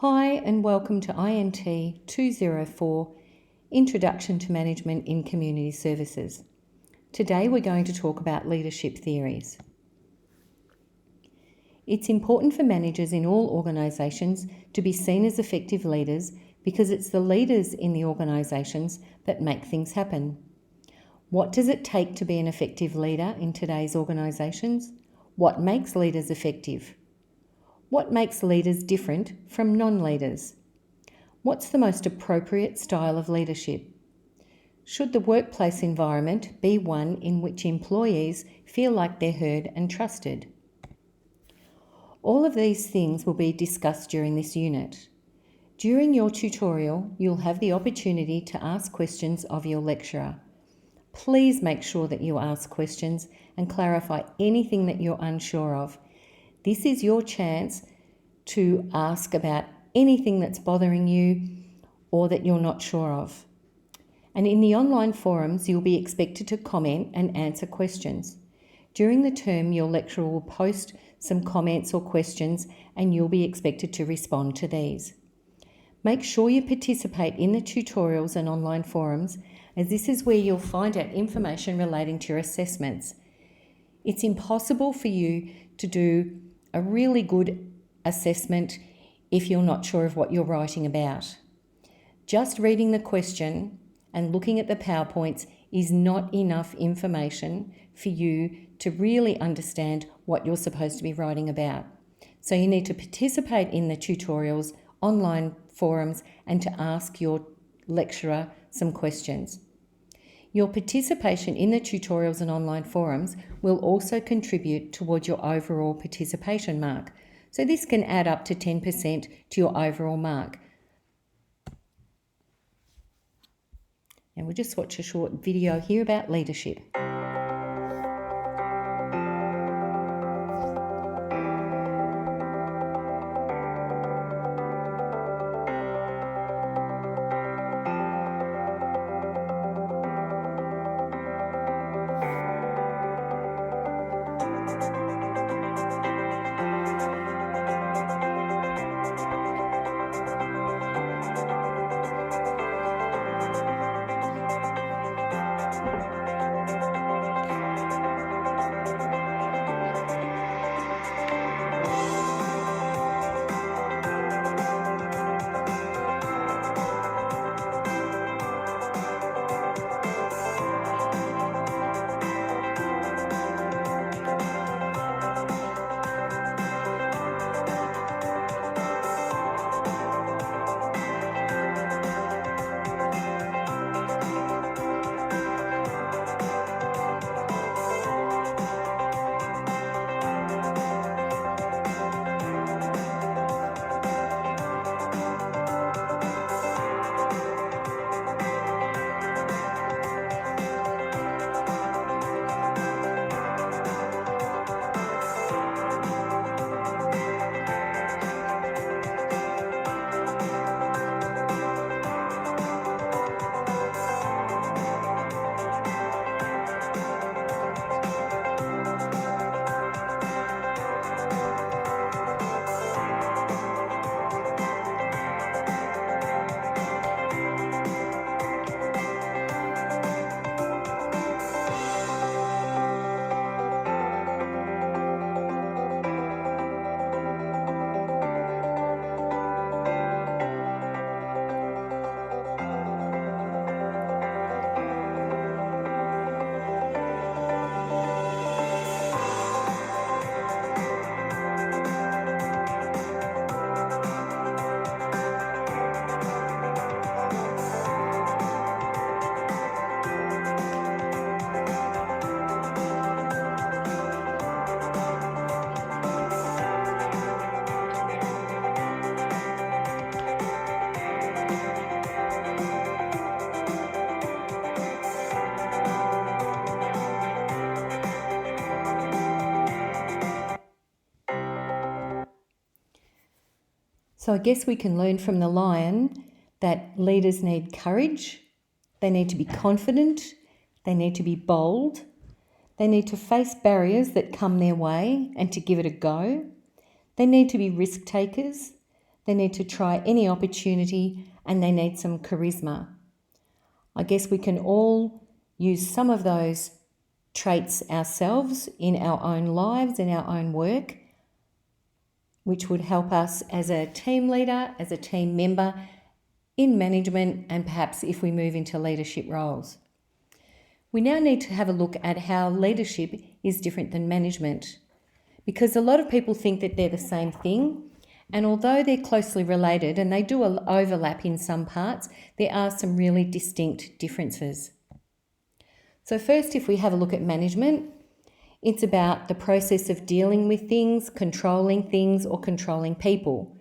Hi and welcome to INT204 Introduction to Management in Community Services. Today we're going to talk about leadership theories. It's important for managers in all organisations to be seen as effective leaders because it's the leaders in the organisations that make things happen. What does it take to be an effective leader in today's organisations? What makes leaders effective? What makes leaders different from non-leaders? What's the most appropriate style of leadership? Should the workplace environment be one in which employees feel like they're heard and trusted? All of these things will be discussed during this unit. During your tutorial, you'll have the opportunity to ask questions of your lecturer. Please make sure that you ask questions and clarify anything that you're unsure of. This is your chance to ask about anything that's bothering you or that you're not sure of. And in the online forums, you'll be expected to comment and answer questions. During the term, your lecturer will post some comments or questions and you'll be expected to respond to these. Make sure you participate in the tutorials and online forums, as this is where you'll find out information relating to your assessments. It's impossible for you to do a really good assessment if you're not sure of what you're writing about. Just reading the question and looking at the PowerPoints is not enough information for you to really understand what you're supposed to be writing about. So you need to participate in the tutorials, online forums, and to ask your lecturer some questions. Your participation in the tutorials and online forums will also contribute towards your overall participation mark. So this can add up to 10% to your overall mark. And we'll just watch a short video here about leadership. So I guess we can learn from the lion that leaders need courage, they need to be confident, they need to be bold, they need to face barriers that come their way and to give it a go. They need to be risk takers, they need to try any opportunity, and they need some charisma. I guess we can all use some of those traits ourselves in our own lives, in our own work, which would help us as a team leader, as a team member, in management, and perhaps if we move into leadership roles. We now need to have a look at how leadership is different than management, because a lot of people think that they're the same thing, and although they're closely related and they do overlap in some parts, there are some really distinct differences. So first, if we have a look at management, it's about the process of dealing with things, or controlling people.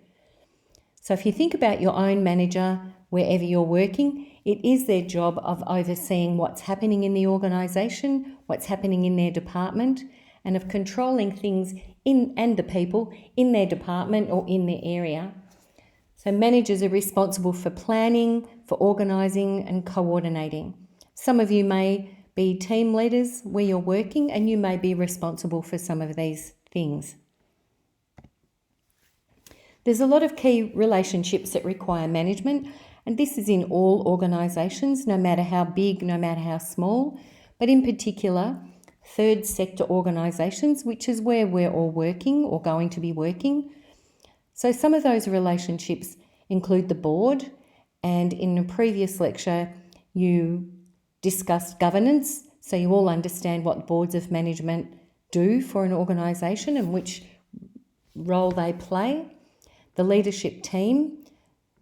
So if you think about your own manager, wherever you're working, it is their job of overseeing what's happening in the organisation, what's happening in their department, and of controlling things and the people in their department or in their area. So managers are responsible for planning, for organising and coordinating. Some of you may be team leaders where you're working, and you may be responsible for some of these things. There's a lot of key relationships that require management, and this is in all organisations, no matter how big, no matter how small, but in particular, third sector organisations, which is where we're all working or going to be working. So some of those relationships include the board, and in a previous lecture, you discussed governance, so you all understand what boards of management do for an organisation and which role they play. The leadership team,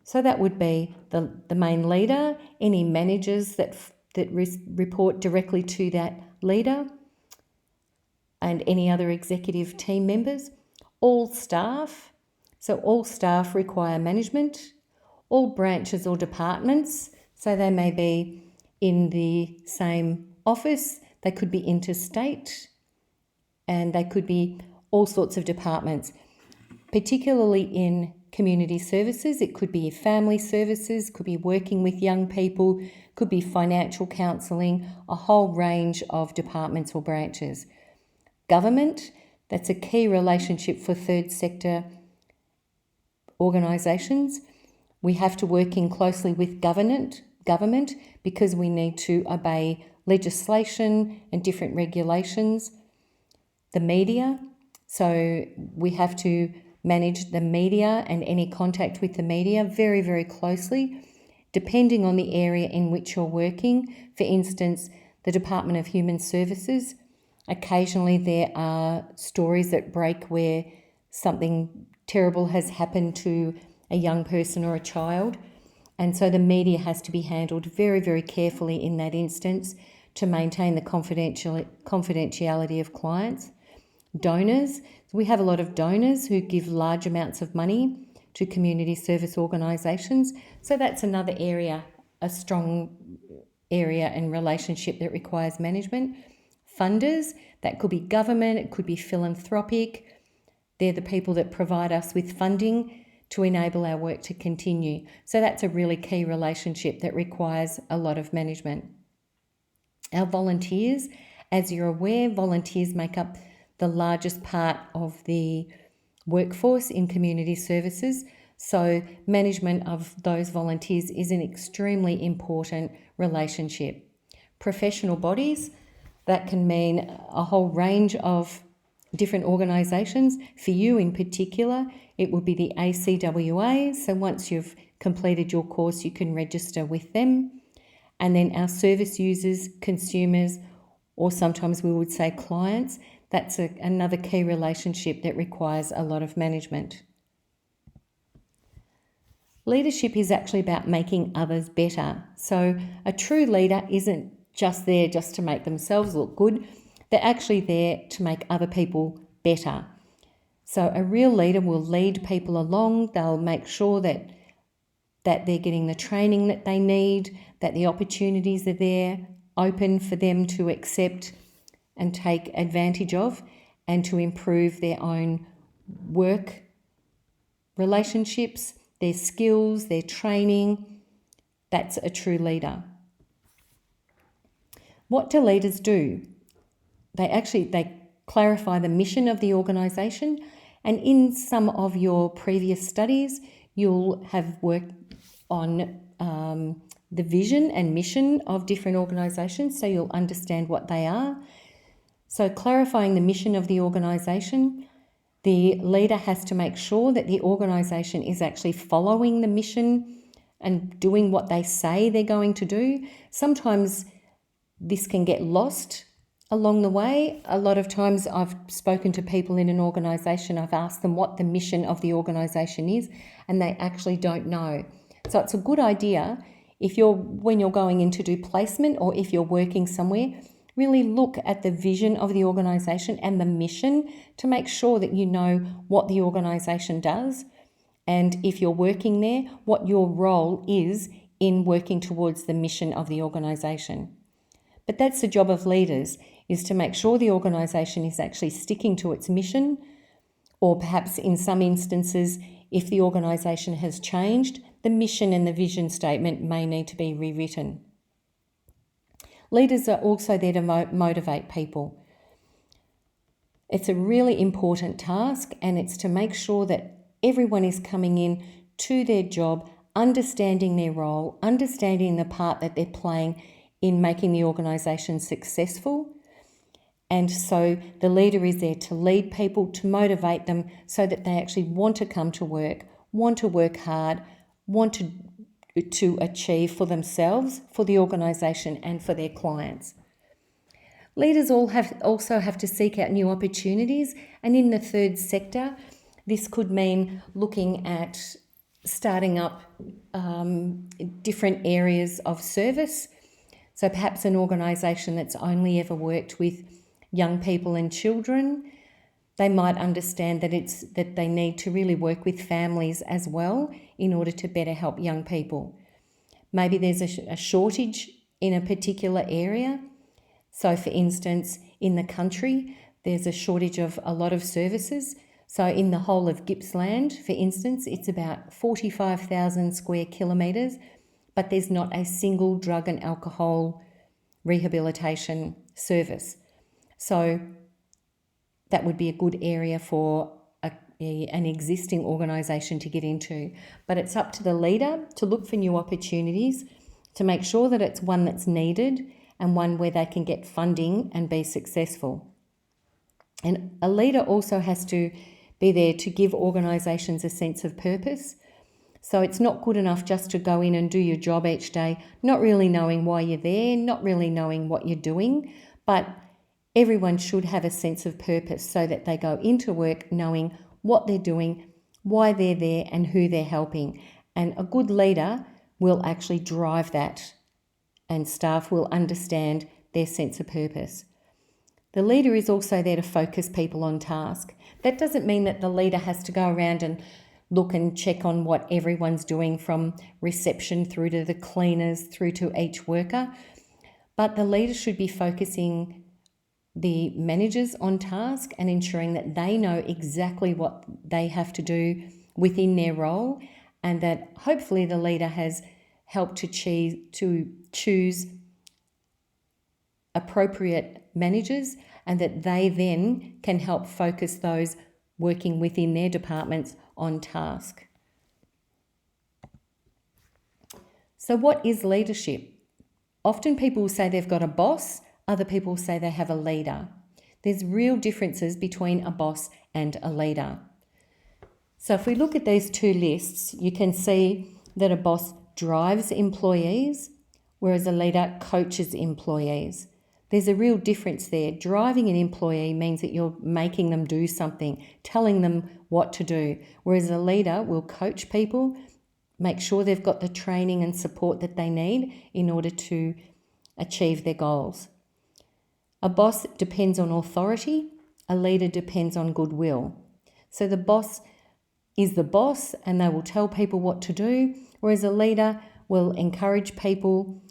so that would be the main leader, any managers that report directly to that leader, and any other executive team members. All staff, so all staff require management. All branches or departments, so they may be in the same office, they could be interstate, and they could be all sorts of departments. Particularly in community services, it could be family services, could be working with young people, could be financial counselling, a whole range of departments or branches. Government, that's a key relationship for third sector organisations. We have to work in closely with government because we need to obey legislation and different regulations. The media, so we have to manage the media and any contact with the media very, very closely, depending on the area in which you're working. For instance, the Department of Human Services, occasionally there are stories that break where something terrible has happened to a young person or a child, and so the media has to be handled very, very carefully in that instance to maintain the confidentiality of clients. Donors, we have a lot of donors who give large amounts of money to community service organisations, so that's another area, a strong area and relationship that requires management. Funders, that could be government, it could be philanthropic. They're the people that provide us with funding to enable our work to continue. So that's a really key relationship that requires a lot of management. Our volunteers, as you're aware, volunteers make up the largest part of the workforce in community services. So management of those volunteers is an extremely important relationship. Professional bodies, that can mean a whole range of different organisations. For you in particular, it would be the ACWA. So once you've completed your course, you can register with them. And then our service users, consumers, or sometimes we would say clients, that's another key relationship that requires a lot of management. Leadership is actually about making others better. So a true leader isn't just there just to make themselves look good. They're actually there to make other people better. So a real leader will lead people along. They'll make sure that they're getting the training that they need, that the opportunities are there, open for them to accept and take advantage of, and to improve their own work relationships, their skills, their training. That's a true leader. What do leaders do? They clarify the mission of the organisation, and in some of your previous studies, You'll have worked on the vision and mission of different organisations, so you'll understand what they are. So clarifying the mission of the organisation, the leader has to make sure that the organisation is actually following the mission and doing what they say they're going to do. Sometimes this can get lost along the way. A lot of times I've spoken to people in an organisation, I've asked them what the mission of the organisation is, and they actually don't know. So it's a good idea when you're going in to do placement, or if you're working somewhere, really look at the vision of the organisation and the mission to make sure that you know what the organisation does, and if you're working there, what your role is in working towards the mission of the organisation. But that's the job of leaders, is to make sure the organisation is actually sticking to its mission, or perhaps in some instances, if the organisation has changed, the mission and the vision statement may need to be rewritten. Leaders are also there to motivate people. It's a really important task, and it's to make sure that everyone is coming in to their job, understanding their role, understanding the part that they're playing in making the organisation successful. And so the leader is there to lead people, to motivate them so that they actually want to come to work hard, want to achieve for themselves, for the organisation and for their clients. Leaders also have to seek out new opportunities, and in the third sector, this could mean looking at starting up different areas of service. So perhaps an organisation that's only ever worked with young people and children, they might understand that they need to really work with families as well in order to better help young people. Maybe there's a shortage in a particular area. So for instance, in the country, there's a shortage of a lot of services. So in the whole of Gippsland, for instance, it's about 45,000 square kilometres, but there's not a single drug and alcohol rehabilitation service. So that would be a good area for an existing organisation to get into. But it's up to the leader to look for new opportunities, to make sure that it's one that's needed and one where they can get funding and be successful. And a leader also has to be there to give organisations a sense of purpose. So it's not good enough just to go in and do your job each day, not really knowing why you're there, not really knowing what you're doing, but everyone should have a sense of purpose so that they go into work knowing what they're doing, why they're there and who they're helping. And a good leader will actually drive that, and staff will understand their sense of purpose. The leader is also there to focus people on task. That doesn't mean that the leader has to go around and look and check on what everyone's doing from reception through to the cleaners, through to each worker. But the leader should be focusing the managers on task and ensuring that they know exactly what they have to do within their role, and that hopefully the leader has helped to choose appropriate managers, and that they then can help focus those working within their departments on task. So what is leadership? Often people say they've got a boss, other people say they have a leader. There's real differences between a boss and a leader. So if we look at these two lists, you can see that a boss drives employees, whereas a leader coaches employees. There's a real difference there. Driving an employee means that you're making them do something, telling them what to do, whereas a leader will coach people, make sure they've got the training and support that they need in order to achieve their goals. A boss depends on authority, a leader depends on goodwill. So the boss is the boss and they will tell people what to do, whereas a leader will encourage people,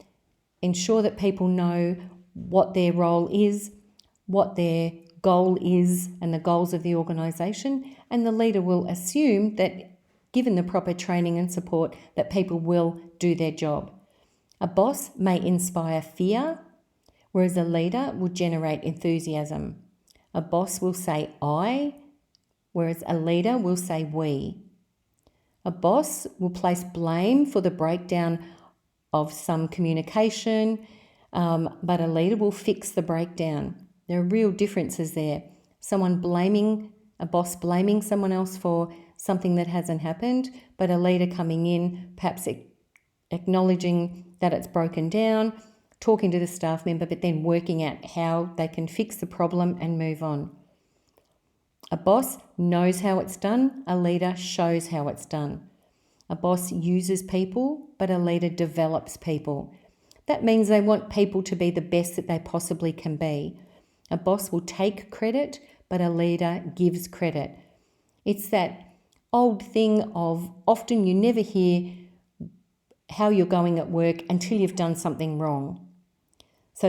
ensure that people know what their role is, what their goal is and the goals of the organisation, and the leader will assume that given the proper training and support that people will do their job. A boss may inspire fear, whereas a leader will generate enthusiasm. A boss will say I, whereas a leader will say we. A boss will place blame for the breakdown of some communication, but a leader will fix the breakdown. There are real differences there. A boss blaming someone else for something that hasn't happened, but a leader coming in, perhaps acknowledging that it's broken down, talking to the staff member, but then working out how they can fix the problem and move on. A boss knows how it's done, a leader shows how it's done. A boss uses people, but a leader develops people. That means they want people to be the best that they possibly can be. A boss will take credit, but a leader gives credit. It's that old thing of often you never hear how you're going at work until you've done something wrong. So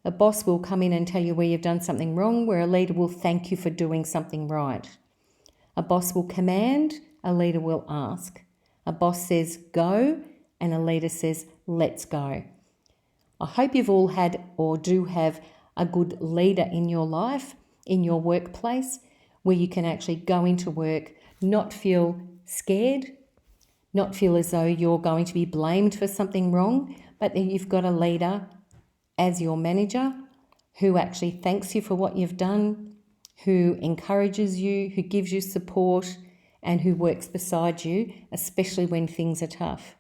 a boss will come in and tell you where you've done something wrong, where a leader will thank you for doing something right. A boss will command, a leader will ask. A boss says go, and a leader says let's go. I hope you've all had or do have a good leader in your life, in your workplace, where you can actually go into work, not feel scared, not feel as though you're going to be blamed for something wrong, but that you've got a leader as your manager who actually thanks you for what you've done, who encourages you, who gives you support, and who works beside you, especially when things are tough.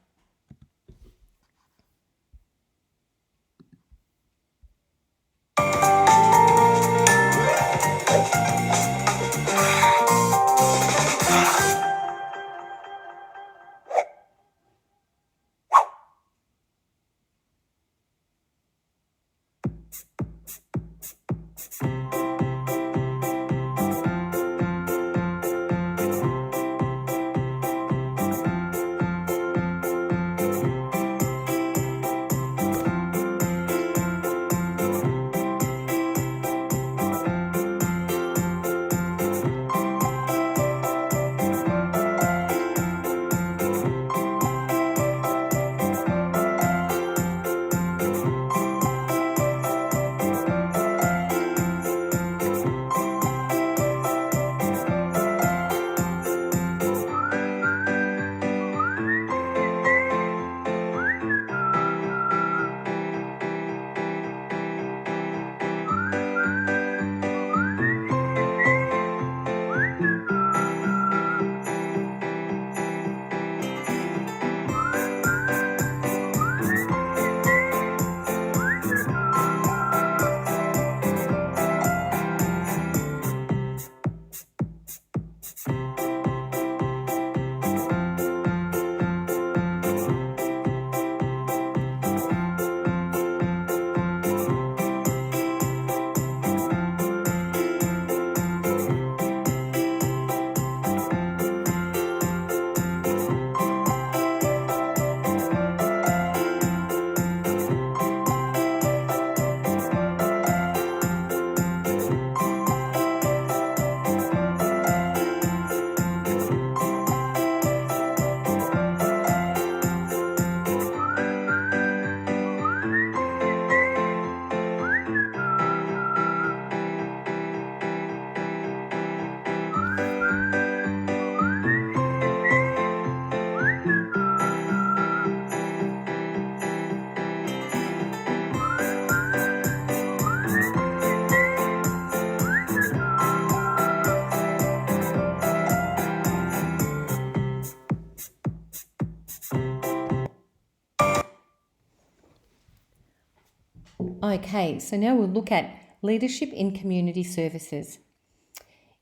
Okay, so now we'll look at leadership in community services.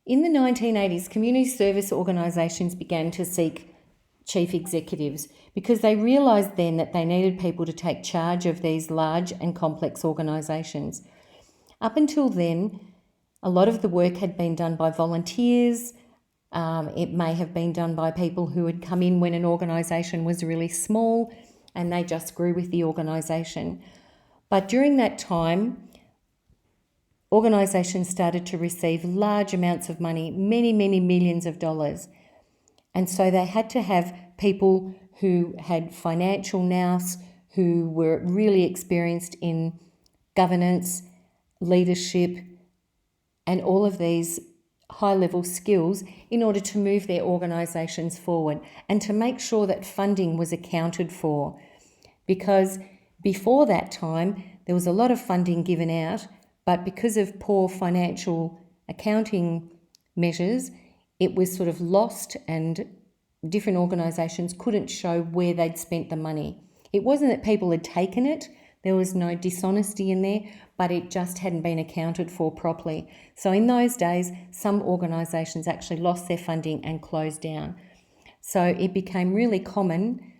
In the 1980s, community service organisations began to seek chief executives because they realised then that they needed people to take charge of these large and complex organisations. Up until then, a lot of the work had been done by volunteers. It may have been done by people who had come in when an organisation was really small and they just grew with the organisation. But during that time, organisations started to receive large amounts of money, many, many millions of dollars. And so they had to have people who had financial nous, who were really experienced in governance, leadership, and all of these high-level skills in order to move their organisations forward and to make sure that funding was accounted for. Because before that time, there was a lot of funding given out, but because of poor financial accounting measures, it was sort of lost and different organisations couldn't show where they'd spent the money. It wasn't that people had taken it, there was no dishonesty in there, but it just hadn't been accounted for properly. So in those days, some organisations actually lost their funding and closed down. So it became really common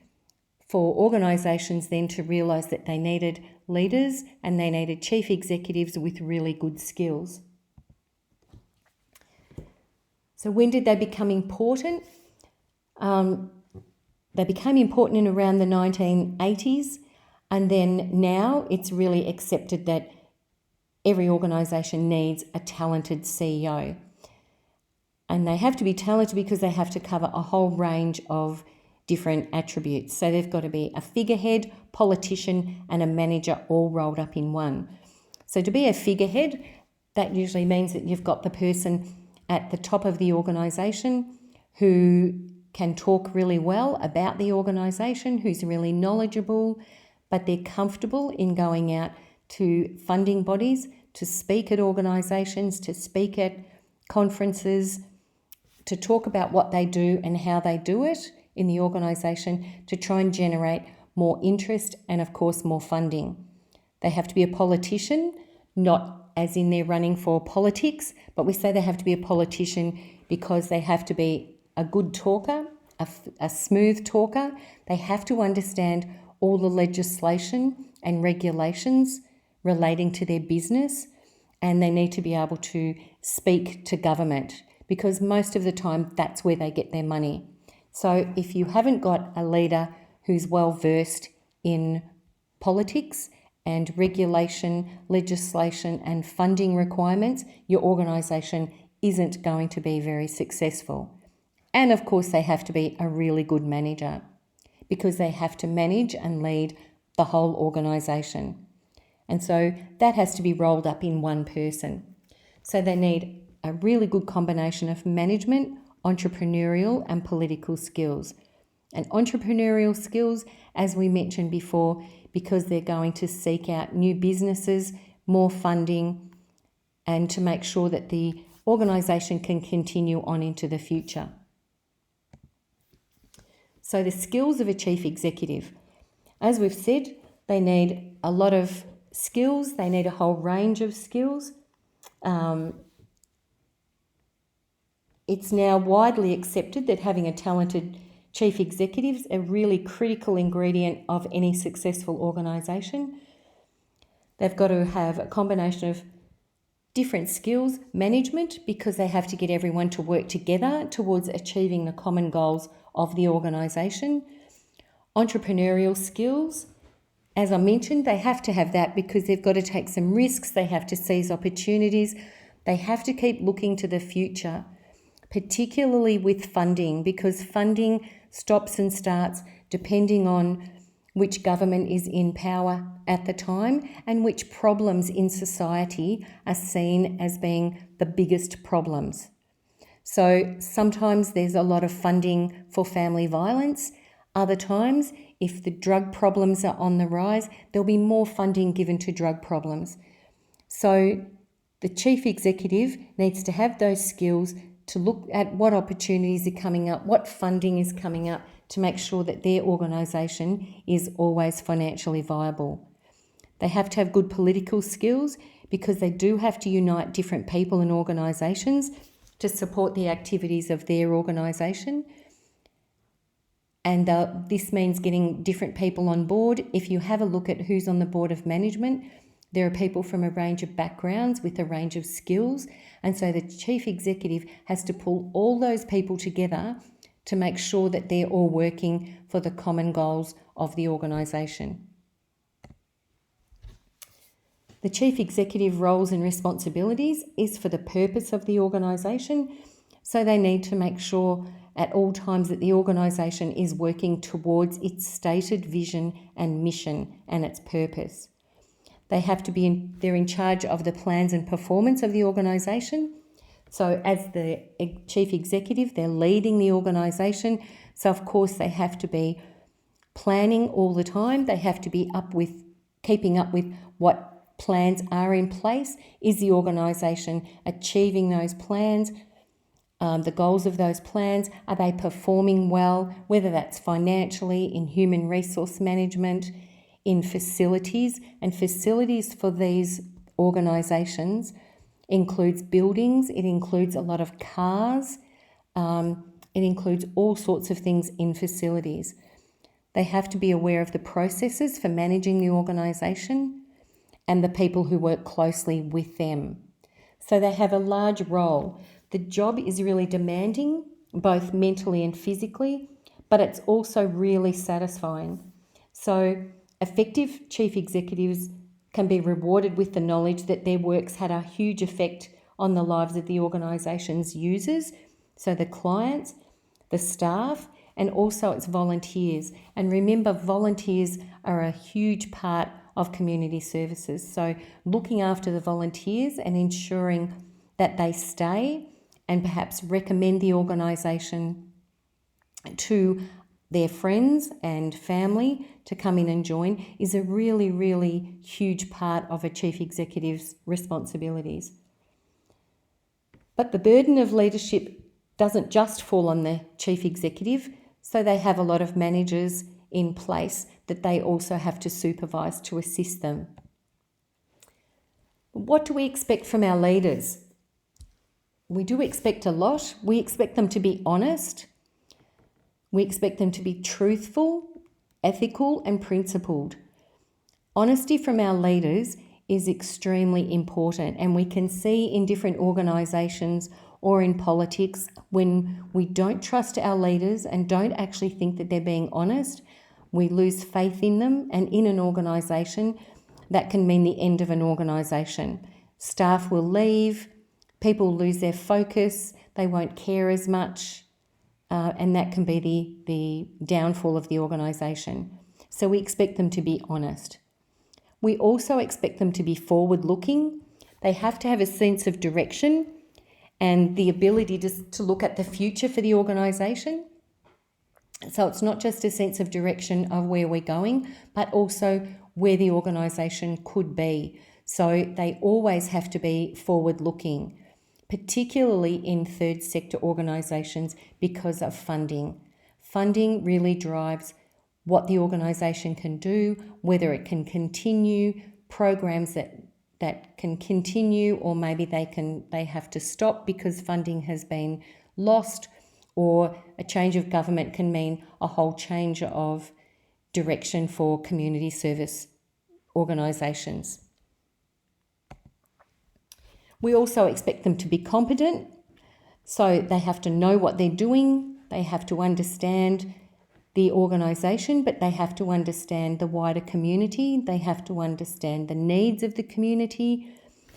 for organisations then to realise that they needed leaders and they needed chief executives with really good skills. So when did they become important? They became important in around the 1980s, and then now it's really accepted that every organisation needs a talented CEO. And they have to be talented because they have to cover a whole range of different attributes. So they've got to be a figurehead, politician, and a manager all rolled up in one. So to be a figurehead, that usually means that you've got the person at the top of the organisation who can talk really well about the organisation, who's really knowledgeable, but they're comfortable in going out to funding bodies, to speak at organisations, to speak at conferences, to talk about what they do and how they do it in the organisation to try and generate more interest and, of course, more funding. They have to be a politician, not as in they're running for politics, but we say they have to be a politician because they have to be a good talker, a smooth talker. They have to understand all the legislation and regulations relating to their business, and they need to be able to speak to government because most of the time that's where they get their money. So if you haven't got a leader who's well versed in politics and regulation, legislation and funding requirements, your organisation isn't going to be very successful. And of course they have to be a really good manager because they have to manage and lead the whole organisation. And so that has to be rolled up in one person. So they need a really good combination of management, entrepreneurial and political skills. And entrepreneurial skills, as we mentioned before, because they're going to seek out new businesses, more funding, and to make sure that the organisation can continue on into the future. So the skills of a chief executive. As we've said, they need a lot of skills. They need a whole range of skills. It's now widely accepted that having a talented chief executive is a really critical ingredient of any successful organisation. They've got to have a combination of different skills, management, because they have to get everyone to work together towards achieving the common goals of the organisation. Entrepreneurial skills, as I mentioned, they have to have that because they've got to take some risks, they have to seize opportunities, they have to keep looking to the future, particularly with funding, because funding stops and starts depending on which government is in power at the time and which problems in society are seen as being the biggest problems. So sometimes there's a lot of funding for family violence. Other times, if the drug problems are on the rise, there'll be more funding given to drug problems. So the chief executive needs to have those skills to look at what opportunities are coming up, what funding is coming up, to make sure that their organisation is always financially viable. They have to have good political skills because they do have to unite different people and organisations to support the activities of their organisation. And this means getting different people on board. If you have a look at who's on the board of management, there are people from a range of backgrounds with a range of skills. And so the chief executive has to pull all those people together to make sure that they're all working for the common goals of the organisation. The chief executive roles and responsibilities is for the purpose of the organisation. So they need to make sure at all times that the organisation is working towards its stated vision and mission and its purpose. They're in charge of the plans and performance of the organisation. So as the chief executive, they're leading the organisation. So of course they have to be planning all the time. They have to be keeping up with what plans are in place. Is the organisation achieving those plans? The goals of those plans, are they performing well, whether that's financially, in human resource management, in facilities. And facilities for these organisations includes buildings, it includes a lot of cars, it includes all sorts of things in facilities. They have to be aware of the processes for managing the organisation and the people who work closely with them. So they have a large role. The job is really demanding, both mentally and physically, but it's also really satisfying. So effective chief executives can be rewarded with the knowledge that their work's had a huge effect on the lives of the organisation's users, so the clients, the staff, and also its volunteers. And remember, volunteers are a huge part of community services. So looking after the volunteers and ensuring that they stay and perhaps recommend the organisation to their friends and family to come in and join is a really, really huge part of a chief executive's responsibilities. But the burden of leadership doesn't just fall on the chief executive, so they have a lot of managers in place that they also have to supervise to assist them. What do we expect from our leaders? We do expect a lot. We expect them to be honest. We expect them to be truthful, ethical, and principled. Honesty from our leaders is extremely important, and we can see in different organisations or in politics when we don't trust our leaders and don't actually think that they're being honest, we lose faith in them, and in an organisation, that can mean the end of an organisation. Staff will leave, people lose their focus, they won't care as much, and that can be the downfall of the organisation. So we expect them to be honest. We also expect them to be forward-looking. They have to have a sense of direction and the ability to look at the future for the organisation. So it's not just a sense of direction of where we're going, but also where the organisation could be. So they always have to be forward-looking, particularly in third sector organisations because of funding. Funding really drives what the organisation can do, whether it can continue, programs that can continue, or maybe they have to stop because funding has been lost, or a change of government can mean a whole change of direction for community service organisations. We also expect them to be competent, so they have to know what they're doing, they have to understand the organisation, but they have to understand the wider community, they have to understand the needs of the community,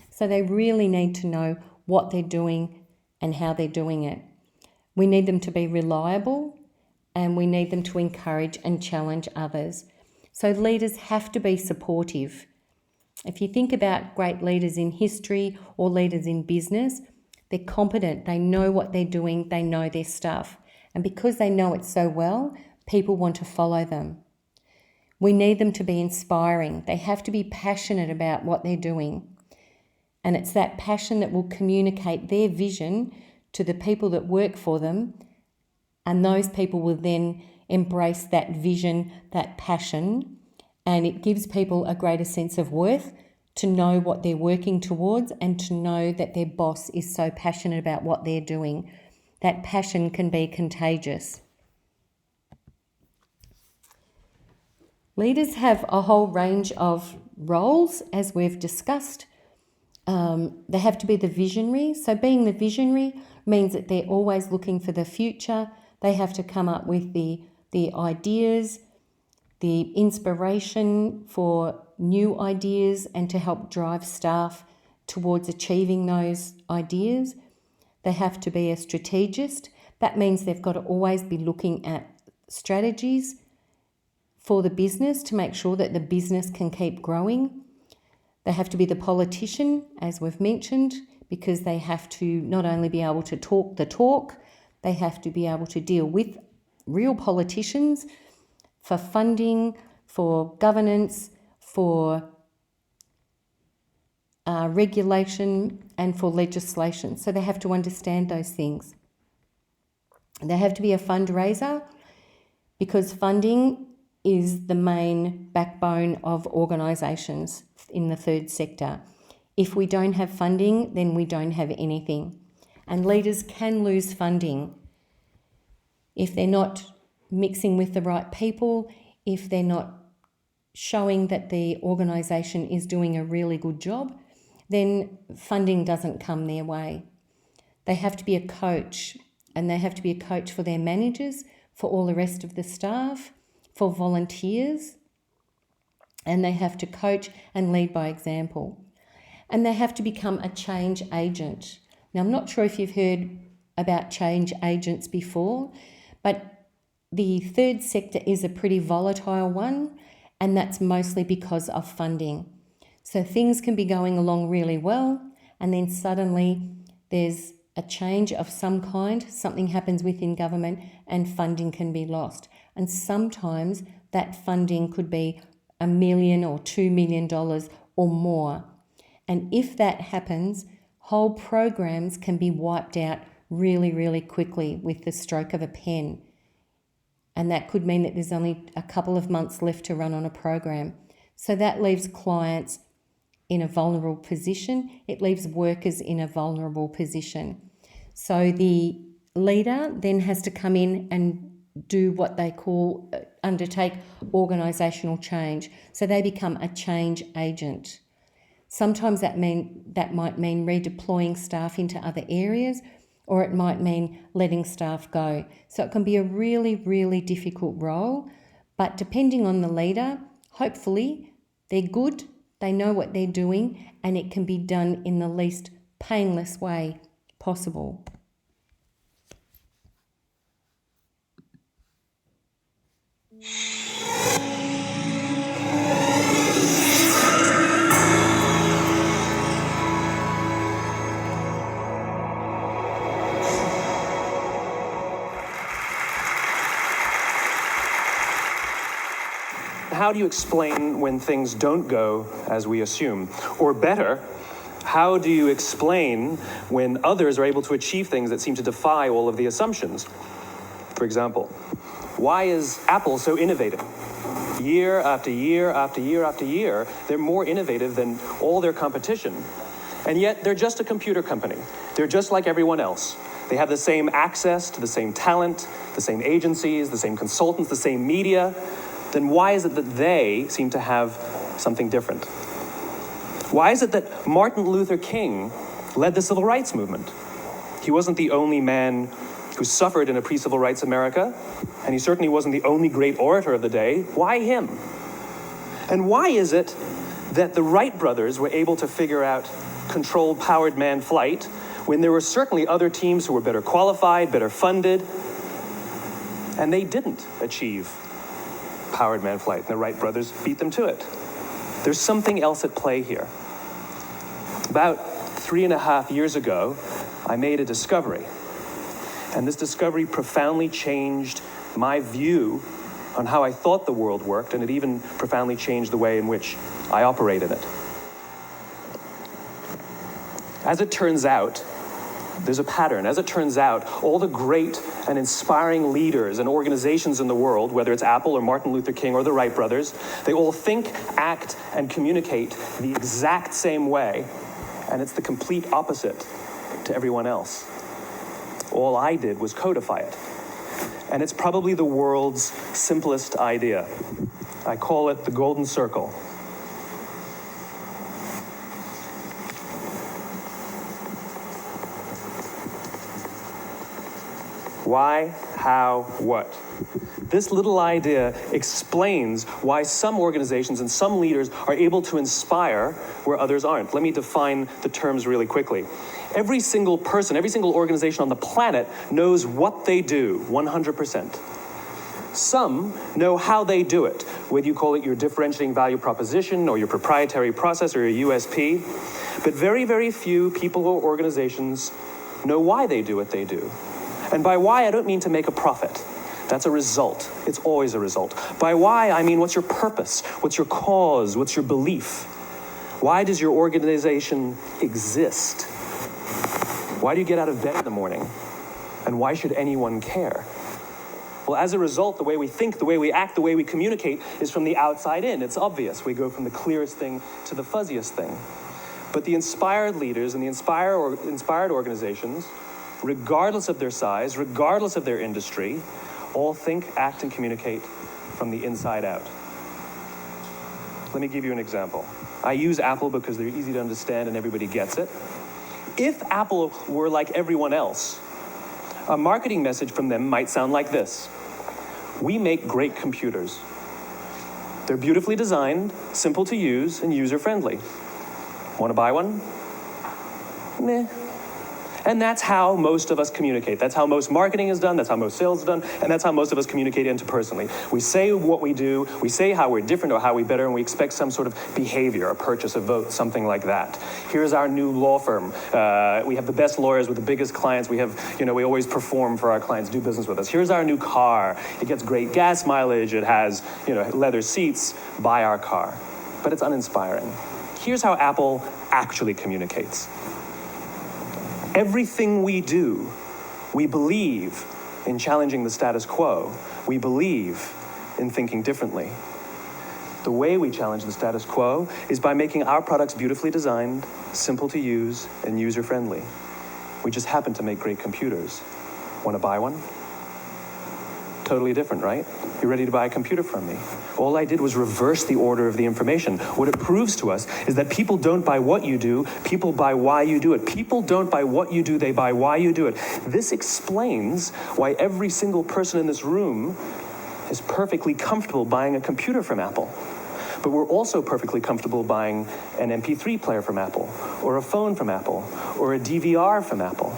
so they really need to know what they're doing and how they're doing it. We need them to be reliable, and we need them to encourage and challenge others. So leaders have to be supportive. If you think about great leaders in history or leaders in business, they're competent, they know what they're doing, they know their stuff. And because they know it so well, people want to follow them. We need them to be inspiring. They have to be passionate about what they're doing. And it's that passion that will communicate their vision to the people that work for them, and those people will then embrace that vision, that passion, and it gives people a greater sense of worth to know what they're working towards and to know that their boss is so passionate about what they're doing. That passion can be contagious. Leaders have a whole range of roles, as we've discussed. They have to be the visionary. So being the visionary means that they're always looking for the future. They have to come up with the ideas, the inspiration for new ideas, and to help drive staff towards achieving those ideas. They have to be a strategist. That means they've got to always be looking at strategies for the business to make sure that the business can keep growing. They have to be the politician, as we've mentioned, because they have to not only be able to talk the talk, they have to be able to deal with real politicians for funding, for governance, for regulation, and for legislation. So they have to understand those things. They have to be a fundraiser, because funding is the main backbone of organisations in the third sector. If we don't have funding, then we don't have anything. And leaders can lose funding if they're not mixing with the right people, if they're not showing that the organisation is doing a really good job, then funding doesn't come their way. They have to be a coach, and they have to be a coach for their managers, for all the rest of the staff, for volunteers, and they have to coach and lead by example. And they have to become a change agent. Now, I'm not sure if you've heard about change agents before, but the third sector is a pretty volatile one, and that's mostly because of funding. So things can be going along really well, and then suddenly there's a change of some kind, something happens within government, and funding can be lost. And sometimes that funding could be $1 million or $2 million or more. And if that happens, whole programs can be wiped out really, really quickly with the stroke of a pen. And that could mean that there's only a couple of months left to run on a program. So that leaves clients in a vulnerable position. It leaves workers in a vulnerable position. So the leader then has to come in and do what they call undertake organisational change. So they become a change agent. Sometimes that might mean redeploying staff into other areas, or it might mean letting staff go. So it can be a really, really difficult role, but depending on the leader, hopefully they're good, they know what they're doing, and it can be done in the least painless way possible. How do you explain when things don't go as we assume? Or better, how do you explain when others are able to achieve things that seem to defy all of the assumptions? For example, why is Apple so innovative? Year after year after year after year, they're more innovative than all their competition. And yet they're just a computer company. They're just like everyone else. They have the same access to the same talent, the same agencies, the same consultants, the same media. Then why is it that they seem to have something different? Why is it that Martin Luther King led the civil rights movement? He wasn't the only man who suffered in a pre-civil rights America, and he certainly wasn't the only great orator of the day. Why him? And why is it that the Wright brothers were able to figure out controlled powered manned flight when there were certainly other teams who were better qualified, better funded, and they didn't achieve powered manned flight, and the Wright brothers beat them to it? There's something else at play here. About 3.5 years ago, I made a discovery, and this discovery profoundly changed my view on how I thought the world worked, and it even profoundly changed the way in which I operate in it. As it turns out, there's a pattern. As it turns out, all the great and inspiring leaders and organizations in the world, whether it's Apple or Martin Luther King or the Wright brothers, they all think, act, and communicate the exact same way, and it's the complete opposite to everyone else. All I did was codify it. And it's probably the world's simplest idea. I call it the golden circle. Why, how, what? This little idea explains why some organizations and some leaders are able to inspire where others aren't. Let me define the terms really quickly. Every single person, every single organization on the planet knows what they do 100%. Some know how they do it, whether you call it your differentiating value proposition or your proprietary process or your USP. But very, very few people or organizations know why they do what they do. And by why, I don't mean to make a profit. That's a result. It's always a result. By why, I mean what's your purpose? What's your cause? What's your belief? Why does your organization exist? Why do you get out of bed in the morning? And why should anyone care? Well, as a result, the way we think, the way we act, the way we communicate is from the outside in. It's obvious. We go from the clearest thing to the fuzziest thing. But the inspired leaders and the inspired organizations, regardless of their size, regardless of their industry, all think, act, and communicate from the inside out. Let me give you an example. I use Apple because they're easy to understand and everybody gets it. If Apple were like everyone else, a marketing message from them might sound like this. We make great computers. They're beautifully designed, simple to use, and user-friendly. Want to buy one? Meh. And that's how most of us communicate. That's how most marketing is done, that's how most sales is done, and that's how most of us communicate interpersonally. We say what we do, we say how we're different or how we better, and we expect some sort of behavior, a purchase, a vote, something like that. Here's our new law firm. We have the best lawyers with the biggest clients. We have, we always perform for our clients, do business with us. Here's our new car. It gets great gas mileage. It has, leather seats. Buy our car. But it's uninspiring. Here's how Apple actually communicates. Everything we do, we believe in challenging the status quo. We believe in thinking differently. The way we challenge the status quo is by making our products beautifully designed, simple to use, and user-friendly. We just happen to make great computers. Want to buy one? Totally different, right? You're ready to buy a computer from me. All I did was reverse the order of the information. What it proves to us is that people don't buy what you do, people buy why you do it. People don't buy what you do, they buy why you do it. This explains why every single person in this room is perfectly comfortable buying a computer from Apple. But we're also perfectly comfortable buying an MP3 player from Apple, or a phone from Apple, or a DVR from Apple.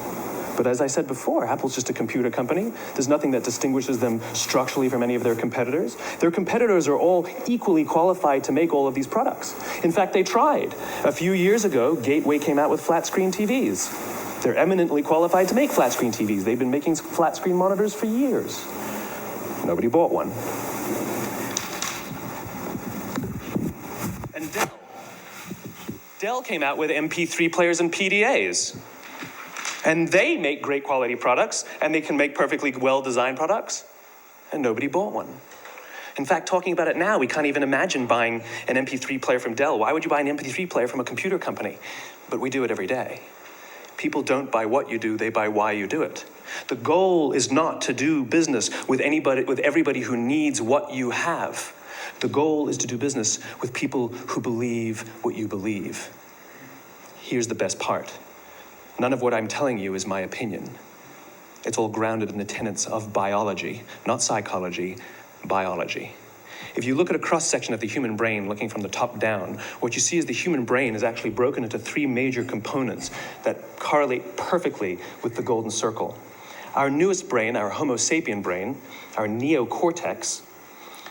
But as I said before, Apple's just a computer company. There's nothing that distinguishes them structurally from any of their competitors. Their competitors are all equally qualified to make all of these products. In fact, they tried. A few years ago, Gateway came out with flat screen TVs. They're eminently qualified to make flat screen TVs. They've been making flat screen monitors for years. Nobody bought one. And Dell came out with MP3 players and PDAs. And they make great quality products, and they can make perfectly well-designed products, and nobody bought one. In fact, talking about it now, we can't even imagine buying an MP3 player from Dell. Why would you buy an MP3 player from a computer company? But we do it every day. People don't buy what you do, they buy why you do it. The goal is not to do business with everybody who needs what you have. The goal is to do business with people who believe what you believe. Here's the best part. None of what I'm telling you is my opinion. It's all grounded in the tenets of biology, not psychology, biology. If you look at a cross-section of the human brain, looking from the top down, what you see is the human brain is actually broken into three major components that correlate perfectly with the golden circle. Our newest brain, our Homo sapien brain, our neocortex,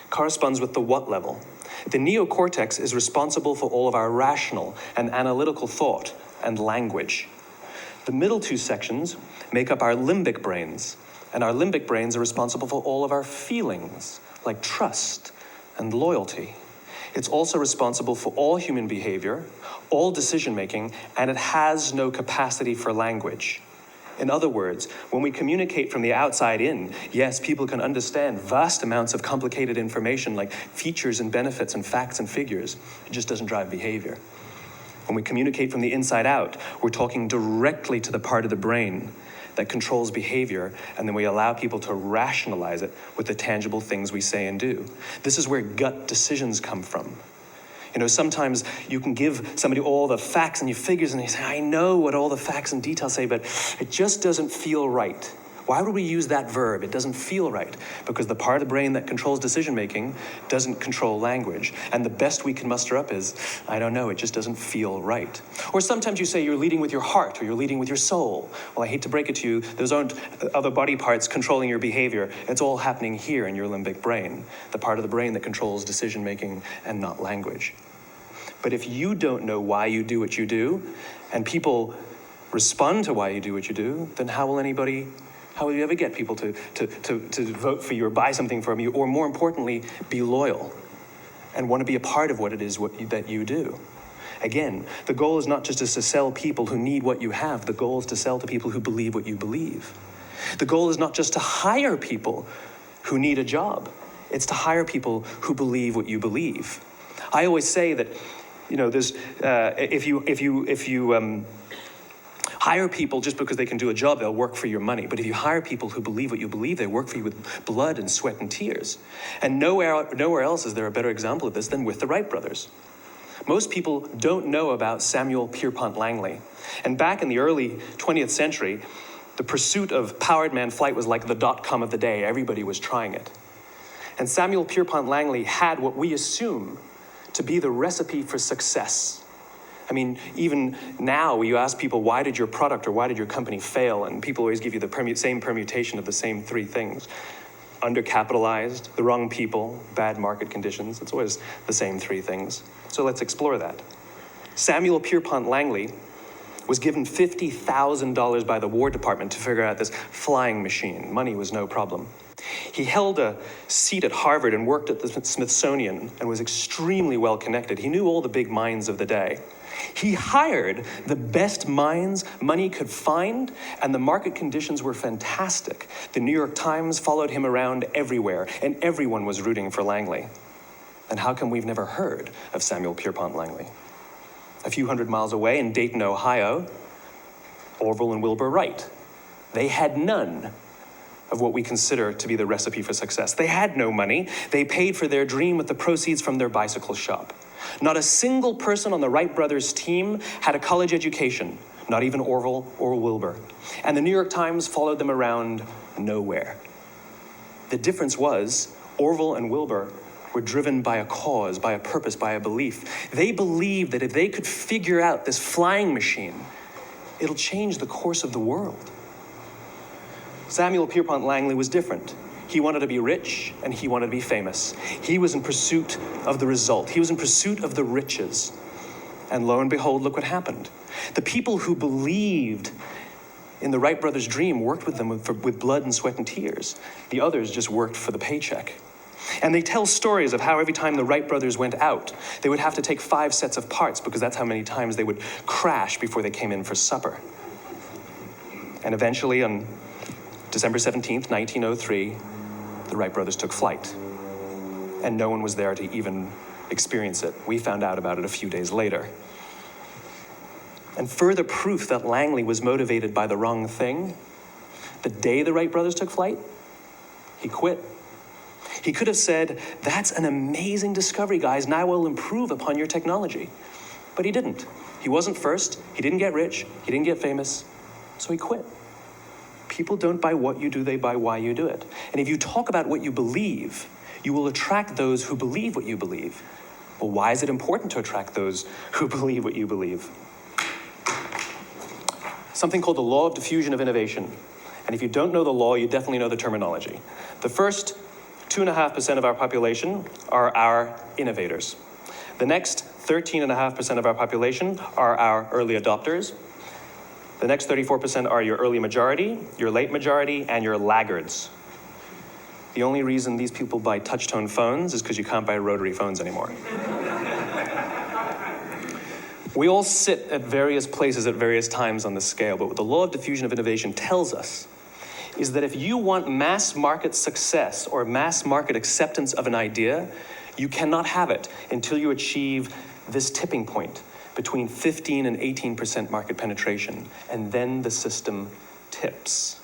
corresponds with the what level. The neocortex is responsible for all of our rational and analytical thought and language. The middle two sections make up our limbic brains, and our limbic brains are responsible for all of our feelings, like trust and loyalty. It's also responsible for all human behavior, all decision-making, and it has no capacity for language. In other words, when we communicate from the outside in, yes, people can understand vast amounts of complicated information like features and benefits and facts and figures. It just doesn't drive behavior. When we communicate from the inside out, we're talking directly to the part of the brain that controls behavior, and then we allow people to rationalize it with the tangible things we say and do. This is where gut decisions come from. Sometimes you can give somebody all the facts and your figures, and they say, I know what all the facts and details say, but it just doesn't feel right. Why would we use that verb? It doesn't feel right, because the part of the brain that controls decision-making doesn't control language. And the best we can muster up is, I don't know, it just doesn't feel right. Or sometimes you say you're leading with your heart, or you're leading with your soul. Well, I hate to break it to you, those aren't other body parts controlling your behavior. It's all happening here in your limbic brain, the part of the brain that controls decision-making and not language. But if you don't know why you do what you do, and people respond to why you do what you do, then how will you ever get people to vote for you or buy something from you, or more importantly, be loyal and want to be a part of what it is that you do? Again, the goal is not just to sell people who need what you have. The goal is to sell to people who believe what you believe. The goal is not just to hire people who need a job. It's to hire people who believe what you believe. I always say that, there's if you hire people just because they can do a job, they'll work for your money. But if you hire people who believe what you believe, they work for you with blood and sweat and tears. And nowhere else is there a better example of this than with the Wright brothers. Most people don't know about Samuel Pierpont Langley. And back in the early 20th century, the pursuit of powered man flight was like the .com of the day. Everybody was trying it. And Samuel Pierpont Langley had what we assume to be the recipe for success. I mean, even now, you ask people, why did your product or why did your company fail? And people always give you the same permutation of the same three things. Undercapitalized, the wrong people, bad market conditions. It's always the same three things. So let's explore that. Samuel Pierpont Langley was given $50,000 by the War Department to figure out this flying machine. Money was no problem. He held a seat at Harvard and worked at the Smithsonian and was extremely well connected. He knew all the big minds of the day. He hired the best minds money could find, and the market conditions were fantastic. The New York Times followed him around everywhere, and everyone was rooting for Langley. And how come we've never heard of Samuel Pierpont Langley? A few hundred miles away in Dayton, Ohio, Orville and Wilbur Wright. They had none of what we consider to be the recipe for success. They had no money. They paid for their dream with the proceeds from their bicycle shop. Not a single person on the Wright brothers' team had a college education, not even Orville or Wilbur. And the New York Times followed them around nowhere. The difference was Orville and Wilbur were driven by a cause, by a purpose, by a belief. They believed that if they could figure out this flying machine, it'll change the course of the world. Samuel Pierpont Langley was different. He wanted to be rich and he wanted to be famous. He was in pursuit of the result. He was in pursuit of the riches. And lo and behold, look what happened. The people who believed in the Wright brothers' dream worked with them with blood and sweat and tears. The others just worked for the paycheck. And they tell stories of how every time the Wright brothers went out, they would have to take 5 sets of parts because that's how many times they would crash before they came in for supper. And eventually on December 17th, 1903, the Wright brothers took flight. And no one was there to even experience it. We found out about it a few days later. And further proof that Langley was motivated by the wrong thing, the day the Wright brothers took flight, he quit. He could have said, that's an amazing discovery, guys, and I will improve upon your technology. But he didn't. He wasn't first, he didn't get rich, he didn't get famous, so he quit. People don't buy what you do, they buy why you do it. And if you talk about what you believe, you will attract those who believe what you believe. Well, why is it important to attract those who believe what you believe? Something called the law of diffusion of innovation. And if you don't know the law, you definitely know the terminology. The first 2.5% of our population are our innovators. The next 13.5% of our population are our early adopters. The next 34% are your early majority, your late majority, and your laggards. The only reason these people buy touch-tone phones is because you can't buy rotary phones anymore. We all sit at various places at various times on the scale, but what the law of diffusion of innovation tells us is that if you want mass market success or mass market acceptance of an idea, you cannot have it until you achieve this tipping point between 15 and 18% market penetration, and then the system tips.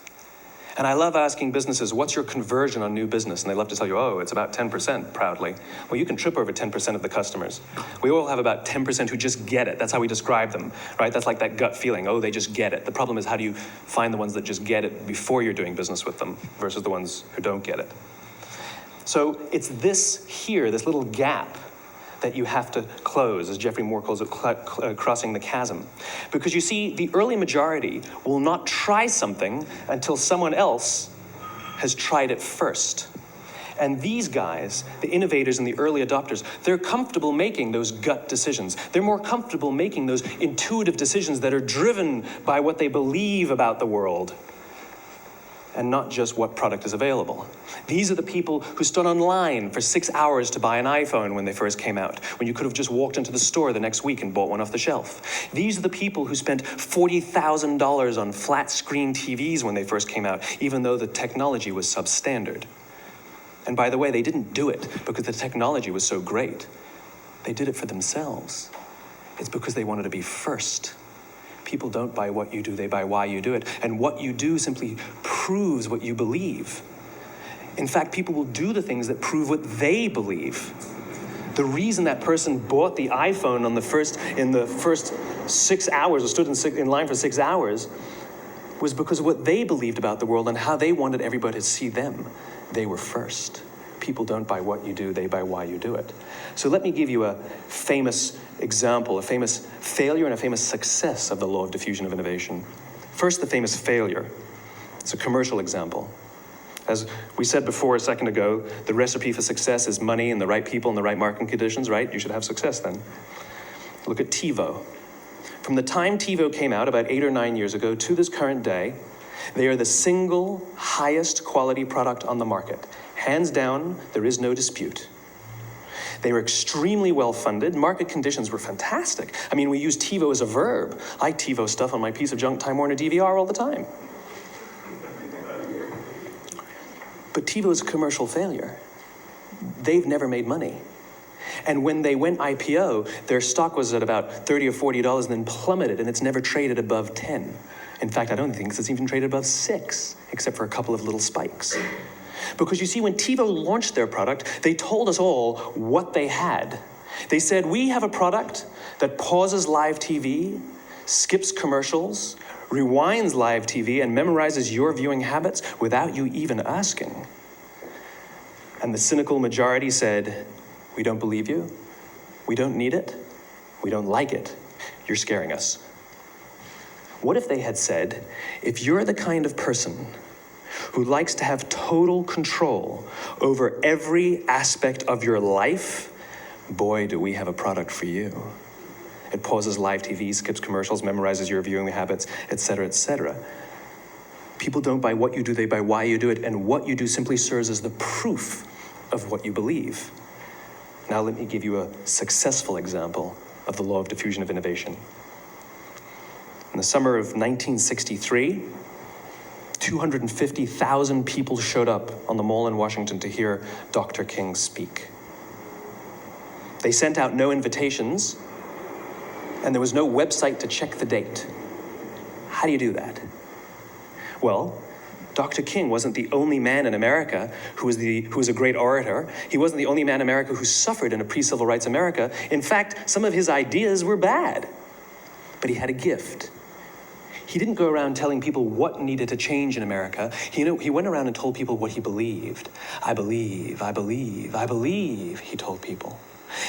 And I love asking businesses, what's your conversion on new business? And they love to tell you, oh, it's about 10%, proudly. Well, you can trip over 10% of the customers. We all have about 10% who just get it. That's how we describe them, right? That's like that gut feeling, oh, they just get it. The problem is, how do you find the ones that just get it before you're doing business with them versus the ones who don't get it? So it's this here, this little gap, that you have to close, as Geoffrey Moore calls it, crossing the chasm. Because you see, the early majority will not try something until someone else has tried it first. And these guys, the innovators and the early adopters, they're comfortable making those gut decisions. They're more comfortable making those intuitive decisions that are driven by what they believe about the world, and not just what product is available. These are the people who stood online for 6 hours to buy an iPhone when they first came out, when you could have just walked into the store the next week and bought one off the shelf. These are the people who spent $40,000 on flat screen TVs when they first came out, even though the technology was substandard. And by the way, they didn't do it because the technology was so great. They did it for themselves. It's because they wanted to be first. People don't buy what you do, they buy why you do it. And what you do simply proves what you believe. In fact, people will do the things that prove what they believe. The reason that person bought the iPhone in the first 6 hours, or stood in line for 6 hours, was because of what they believed about the world and how they wanted everybody to see them. They were first. People don't buy what you do, they buy why you do it. So let me give you a famous example, a famous failure and a famous success of the law of diffusion of innovation. First, the famous failure. It's a commercial example. As we said before a second ago, the recipe for success is money and the right people and the right marketing conditions, right? You should have success then. Look at TiVo. From the time TiVo came out about 8 or 9 years ago to this current day, they are the single highest quality product on the market. Hands down, there is no dispute. They were extremely well funded. Market conditions were fantastic. I mean, we use TiVo as a verb. I TiVo stuff on my piece of junk Time Warner DVR all the time. But TiVo is a commercial failure. They've never made money. And when they went IPO, their stock was at about $30 or $40 and then plummeted, and it's never traded above 10. In fact, I don't think it's even traded above 6, except for a couple of little spikes. Because you see, when TiVo launched their product, they told us all what they had. They said, we have a product that pauses live TV, skips commercials, rewinds live TV, and memorizes your viewing habits without you even asking. And the cynical majority said, we don't believe you, we don't need it, we don't like it, you're scaring us. What if they had said, if you're the kind of person who likes to have total control over every aspect of your life, boy, do we have a product for you. It pauses live TV, skips commercials, memorizes your viewing habits, etc., etc. People don't buy what you do, they buy why you do it, and what you do simply serves as the proof of what you believe. Now let me give you a successful example of the law of diffusion of innovation. In the summer of 1963, 250,000 people showed up on the Mall in Washington to hear Dr. King speak. They sent out no invitations, and there was no website to check the date. How do you do that? Well, Dr. King wasn't the only man in America who was a great orator. He wasn't the only man in America who suffered in a pre-civil rights America. In fact, some of his ideas were bad, but he had a gift. He didn't go around telling people what needed to change in America. He went around and told people what he believed. I believe, I believe, I believe, he told people.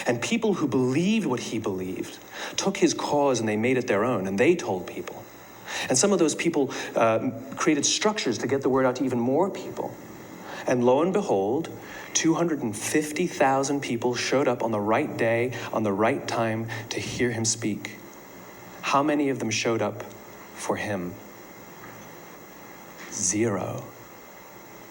And people who believed what he believed took his cause and they made it their own, and they told people. And some of those people created structures to get the word out to even more people. And lo and behold, 250,000 people showed up on the right day, on the right time to hear him speak. How many of them showed up for him? 0.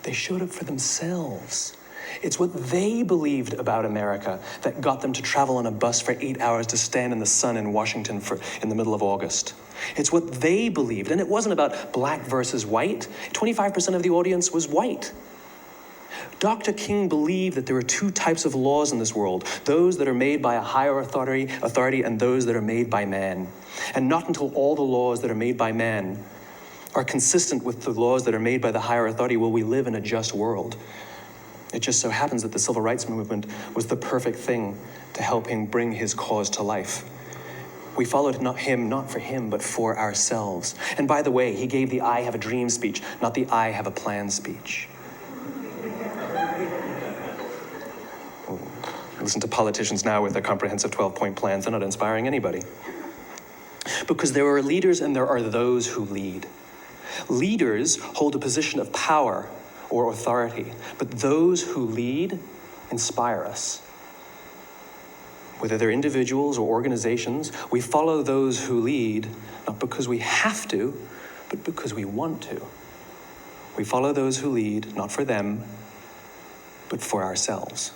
They showed up for themselves. It's what they believed about America that got them to travel on a bus for 8 hours to stand in the sun in Washington in the middle of August. It's what they believed, and it wasn't about black versus white. 25% of the audience was white. Dr. King believed that there are 2 types of laws in this world, those that are made by a higher authority and those that are made by man. And not until all the laws that are made by man are consistent with the laws that are made by the higher authority, will we live in a just world? It just so happens that the civil rights movement was the perfect thing to help him bring his cause to life. We followed not for him, but for ourselves. And by the way, he gave the I have a dream speech, not the I have a plan speech. Listen to politicians now with their comprehensive 12-point plans. They're not inspiring anybody. Because there are leaders and there are those who lead. Leaders hold a position of power or authority, but those who lead inspire us. Whether they're individuals or organizations, we follow those who lead, not because we have to, but because we want to. We follow those who lead, not for them, but for ourselves.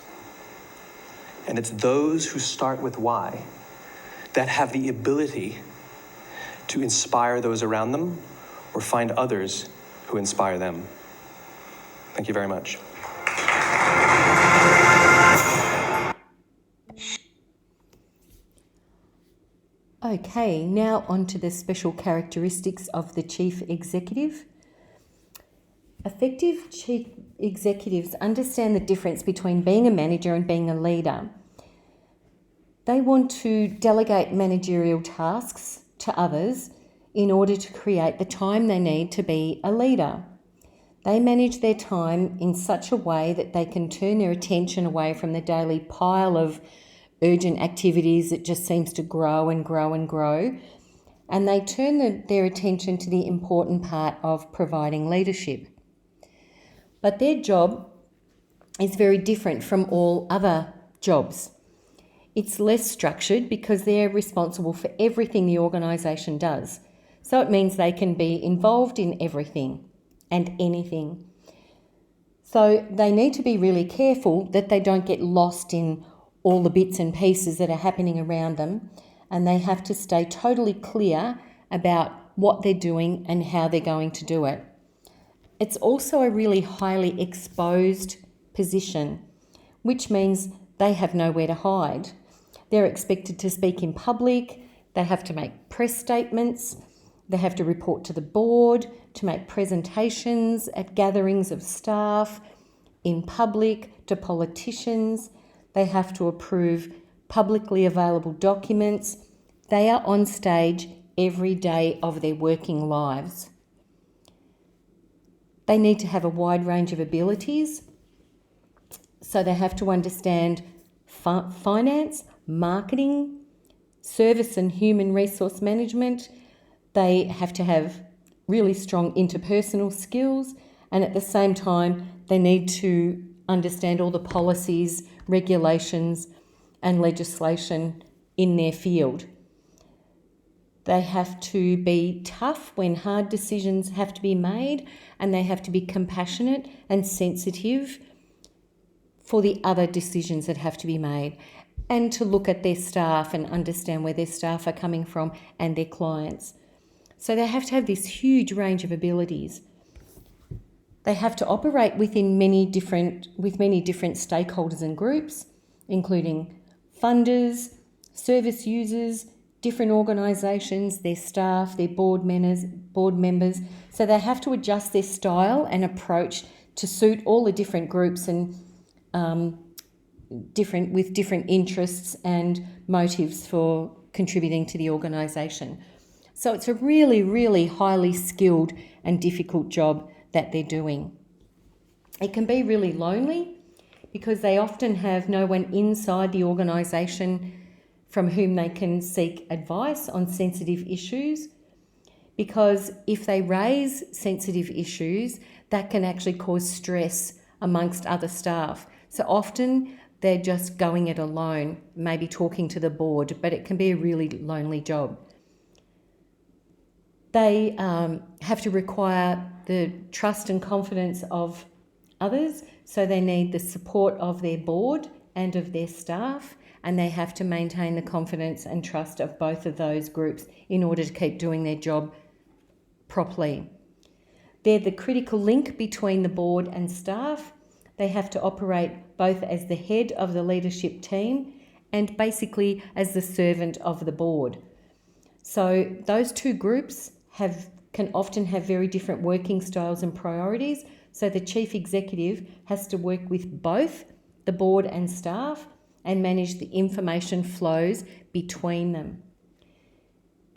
And it's those who start with why that have the ability to inspire those around them or find others who inspire them. Thank you very much. Okay, now on to the special characteristics of the chief executive. Effective chief executives understand the difference between being a manager and being a leader. They want to delegate managerial tasks to others in order to create the time they need to be a leader. They manage their time in such a way that they can turn their attention away from the daily pile of urgent activities that just seems to grow and grow and grow, and they turn their attention to the important part of providing leadership. But their job is very different from all other jobs. It's less structured because they're responsible for everything the organisation does. So it means they can be involved in everything and anything. So they need to be really careful that they don't get lost in all the bits and pieces that are happening around them, and they have to stay totally clear about what they're doing and how they're going to do it. It's also a really highly exposed position, which means they have nowhere to hide. They're expected to speak in public, they have to make press statements, they have to report to the board, to make presentations at gatherings of staff, in public, to politicians. They have to approve publicly available documents. They are on stage every day of their working lives. They need to have a wide range of abilities. So they have to understand finance, marketing, service and human resource management. They have to have really strong interpersonal skills, and at the same time, they need to understand all the policies, regulations, and legislation in their field. They have to be tough when hard decisions have to be made, and they have to be compassionate and sensitive for the other decisions that have to be made, and to look at their staff and understand where their staff are coming from and their clients. So they have to have this huge range of abilities. They have to operate with many different stakeholders and groups, including funders, service users, different organisations, their staff, their board members. So they have to adjust their style and approach to suit all the different groups and with different interests and motives for contributing to the organisation. So it's a really, really highly skilled and difficult job that they're doing. It can be really lonely because they often have no one inside the organisation from whom they can seek advice on sensitive issues, because if they raise sensitive issues, that can actually cause stress amongst other staff. So often they're just going it alone, maybe talking to the board, but it can be a really lonely job. They have to require the trust and confidence of others, so they need the support of their board and of their staff, and they have to maintain the confidence and trust of both of those groups in order to keep doing their job properly. They're the critical link between the board and staff. They have to operate both as the head of the leadership team and basically as the servant of the board. So those two groups have can often have very different working styles and priorities. So the chief executive has to work with both the board and staff and manage the information flows between them.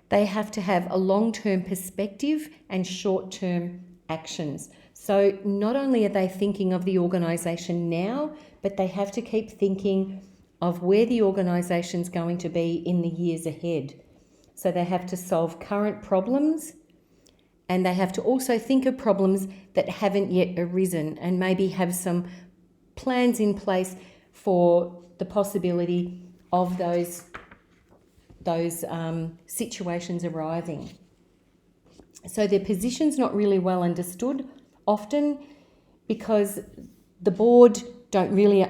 They have to have a long-term perspective and short-term actions. So not only are they thinking of the organisation now, but they have to keep thinking of where the organisation's going to be in the years ahead. So they have to solve current problems, and they have to also think of problems that haven't yet arisen and maybe have some plans in place for the possibility of those situations arriving. So their position's not really well understood, often because the board don't really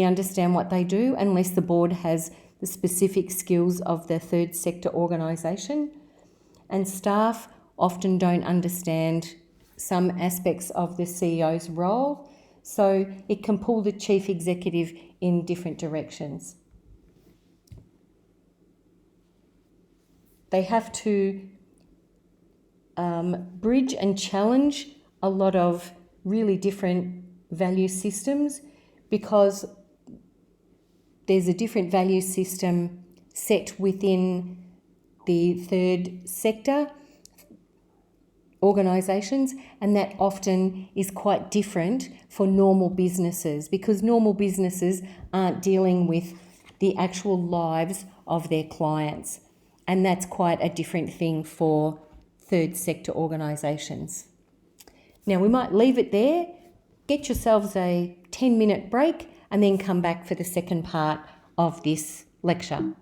understand what they do unless the board has the specific skills of the third sector organisation, and staff often don't understand some aspects of the CEO's role, so it can pull the chief executive in different directions. They have to bridge and challenge a lot of really different value systems, because there's a different value system set within the third sector organisations, and that often is quite different for normal businesses, because normal businesses aren't dealing with the actual lives of their clients, and that's quite a different thing for third sector organisations. Now, we might leave it there, get yourselves a 10-minute break, and then come back for the second part of this lecture.